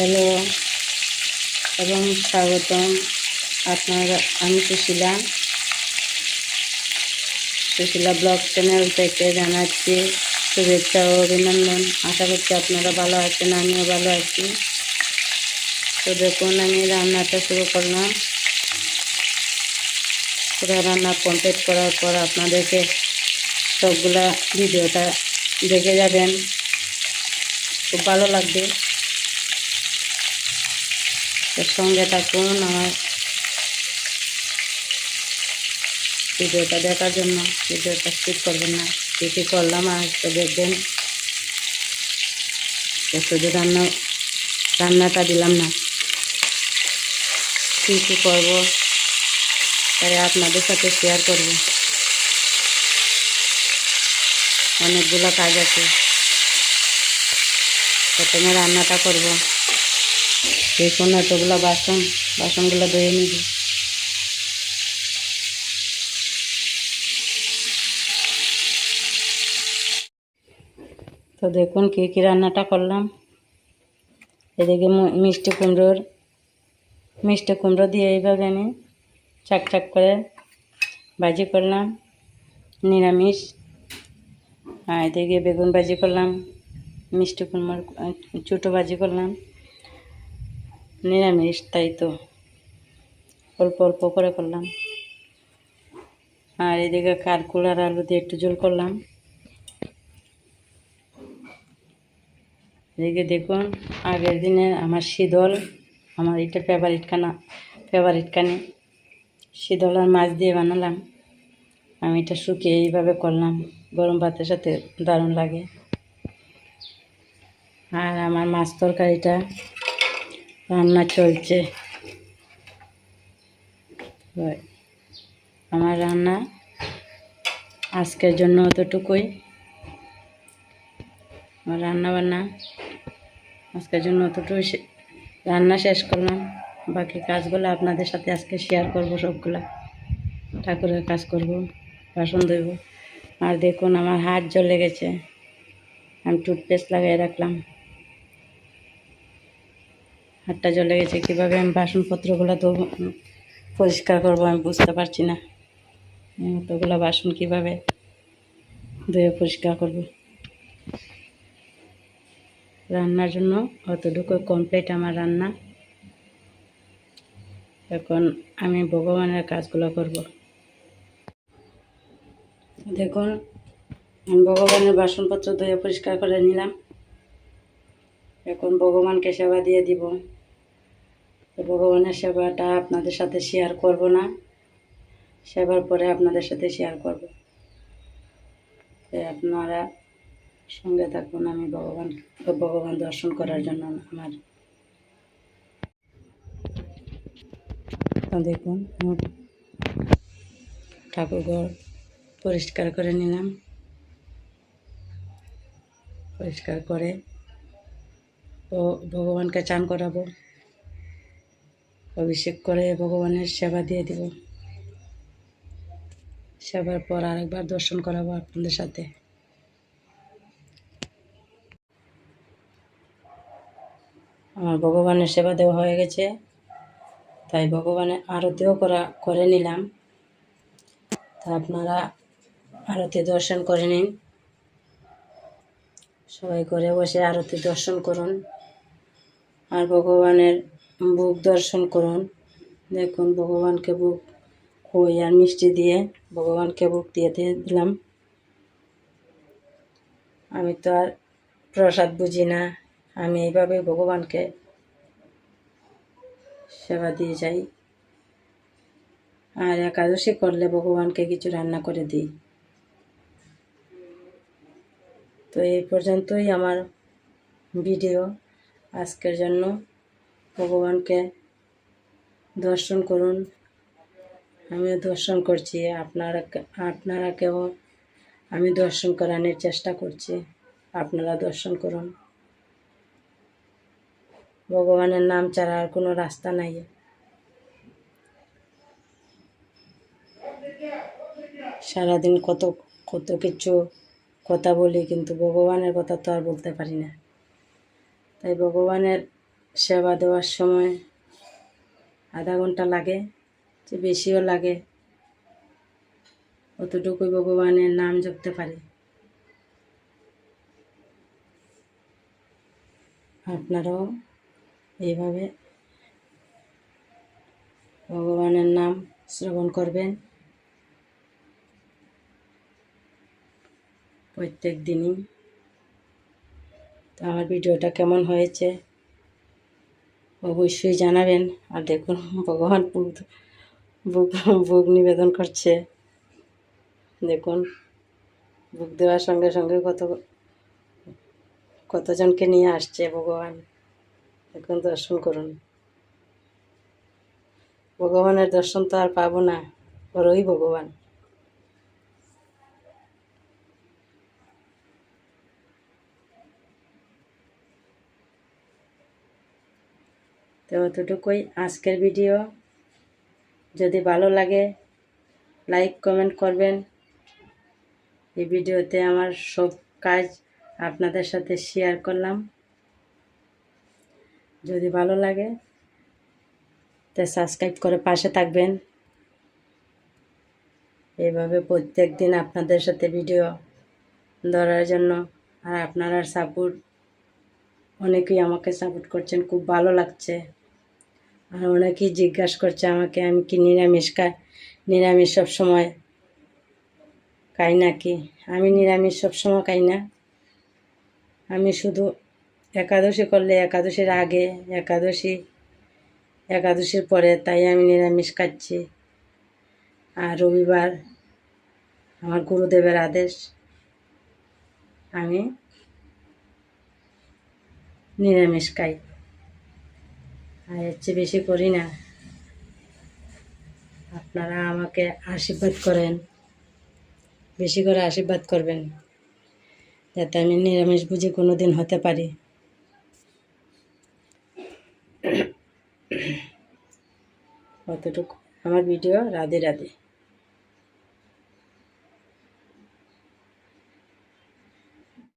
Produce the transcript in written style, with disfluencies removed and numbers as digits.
Hello এবং স্বাগতম। আমি সুশীলা ব্লগ চ্যানেল থেকে জানাচ্ছি শুভেচ্ছা ও অভিনন্দন। আশা করছি আপনারা ভালো আছেন, আমিও ভালো আছি। তো দেখুন, আমি রান্নাটা শুরু করলাম। পুরো রান্না কমপ্লিট করার পর আপনাদেরকে সবগুলা ভিডিওটা দেখে যাবেন, খুব ভালো লাগবে। তো সঙ্গে থাকুন আমার ভিডিওটা দেখার জন্য। ভিডিওটা স্কিপ করবেন না, কী কী করলাম আর তো দেখবেন। শুধু রান্নাটা দিলাম না, কী কী করবো তাই আপনাদের সাথে শেয়ার করব। অনেকগুলো কাজ আছে। প্রথমে রান্নাটা করব। দেখুন এতগুলো বাসনগুলো ধুয়ে নিব। তো দেখুন কী কী রান্নাটা করলাম। এদিকে মিষ্টি কুমড়ো দিয়ে এইভাবে আমি চাক করে ভাজি করলাম, নিরামিষ। আর এদিকে বেগুন ভাজি করলাম, মিষ্টি কুমড়োর ছোটো ভাজি করলাম, নিরামিষ তাই তো অল্প অল্প করে করলাম। আর এদিকে কারকুল আর আলু দিয়ে একটু ঝোল করলাম। এদিকে দেখুন, আগের দিনে আমার শীতল, আমার এটা ফেভারিট কানে শীতল আর মাছ দিয়ে বানালাম। আমি এটা শুকিয়ে এইভাবে করলাম, গরম ভাতের সাথে দারুণ লাগে। আর আমার মাছ তরকারিটা রান্না চলছে। আমার রান্না আজকের জন্য অতটুকুই। আমার রান্না আজকের জন্য অতটুকুই, রান্না শেষ করলাম। বাকি কাজগুলো আপনাদের সাথে আজকে শেয়ার করব। সবগুলা ঠাকুরের কাজ করব, বাসন ধুইব। আর দেখুন আমার হাত জ্বলে গেছে, আমি টুথপেস্ট লাগিয়ে রাখলাম। হাতটা জ্বলে গেছে, কীভাবে আমি বাসনপত্রগুলো তো পরিষ্কার করবো আমি বুঝতে পারছি না। এতগুলো বাসন কীভাবে ধুয়ে পরিষ্কার করব। রান্নার জন্য অতটুকু কমপ্লিট আমার রান্না। এখন আমি ভগবানের কাজগুলো করব। দেখুন, আমি ভগবানের বাসনপত্র ধুয়ে পরিষ্কার করে নিলাম। এখন ভগবানকে সেবা দিয়ে দিব। তো ভগবানের সেবাটা আপনাদের সাথে শেয়ার করব না, সেবার পরে আপনাদের সাথে শেয়ার করব। আপনারা সঙ্গে থাকুন। আমি ভগবান দর্শন করার জন্য আমার দেখুন ঠাকুরঘর পরিষ্কার করে নিলাম। পরিষ্কার করে ভগবানকে চান করাবো, অভিষেক করে ভগবানের সেবা দিয়ে দিব। সেবার পর আরেকবার দর্শন করাবো আপনাদের সাথে। আমার ভগবানের সেবা দেওয়া হয়ে গেছে, তাই ভগবানের আরতিও করে নিলাম। তা আপনারা আরতি দর্শন করে নিন। সবাই করে বসে আরতি দর্শন করুন আর ভগবানের বুক দর্শন করুন। দেখুন ভগবানকে বুক খই আর মিষ্টি দিয়ে ভগবানকে বুক দিয়ে দিলাম। আমি তো আর প্রসাদ বুঝি না, আমি এইভাবে ভগবানকে সেবা দিয়ে যাই। আর একাদশী করলে ভগবানকে কিছু রান্না করে দিই। তো এই পর্যন্তই আমার ভিডিও আজকের জন্য। ভগবানকে দর্শন করুন, আমিও দর্শন করছি। আপনারাকেও আমি দর্শন করানোর চেষ্টা করছি, আপনারা দর্শন করুন। ভগবানের নাম ছাড়া আর কোনো রাস্তা নাই। সারাদিন কত কিছু কথা বলি, কিন্তু ভগবানের কথা তো আর বলতে পারি না। তাই ভগবানের সেবা দেওয়ার সময় আধা ঘন্টা লাগে, যে বেশিও লাগে, অতটুকুই ভগবানের নাম জপতে পারি। আপনারাও এইভাবে ভগবানের নাম শ্রবণ করবেন প্রত্যেক দিনই। তো আমার ভিডিওটা কেমন হয়েছে অবশ্যই জানাবেন। আর দেখুন ভগবান ভোগ ভোগ নিবেদন করছে, দেখুন ভোগ দেওয়ার সঙ্গে সঙ্গে কতজনকে নিয়ে আসছে ভগবান, দেখুন দর্শন করুন। ভগবানের দর্শন তো আর পাবো না, বড়ই ভগবান। তো অতটুকুই আজকের ভিডিও। যদি ভালো লাগে লাইক কমেন্ট করবেন। এই ভিডিওতে আমার সব কাজ আপনাদের সাথে শেয়ার করলাম। যদি ভালো লাগে তো সাবস্ক্রাইব করে পাশে থাকবেন। এইভাবে প্রত্যেক দিন আপনাদের সাথে ভিডিও ধরার জন্য। আর আপনারা সাপোর্ট, অনেকেই আমাকে সাপোর্ট করছেন, খুব ভালো লাগছে। আর অনেকেই জিজ্ঞাসা করছে আমাকে আমি কি নিরামিষ খাই, নিরামিষ সবসময় খাই নাকি। আমি নিরামিষ সবসময় খাই না, আমি শুধু একাদশী করলে একাদশীর আগে, একাদশীর পরে, তাই আমি নিরামিষ খাচ্ছি। আর রবিবার আমার গুরুদেবের আদেশ, আমি নিরামিষ খাই। আর এর চেয়ে বেশি করি না। আপনারা আমাকে আশীর্বাদ করেন, বেশি করে আশীর্বাদ করবেন, যাতে আমি নিরামিষ বুঝি কোনো দিন হতে পারি। অতটুকু আমার ভিডিও। রাধে রাধে।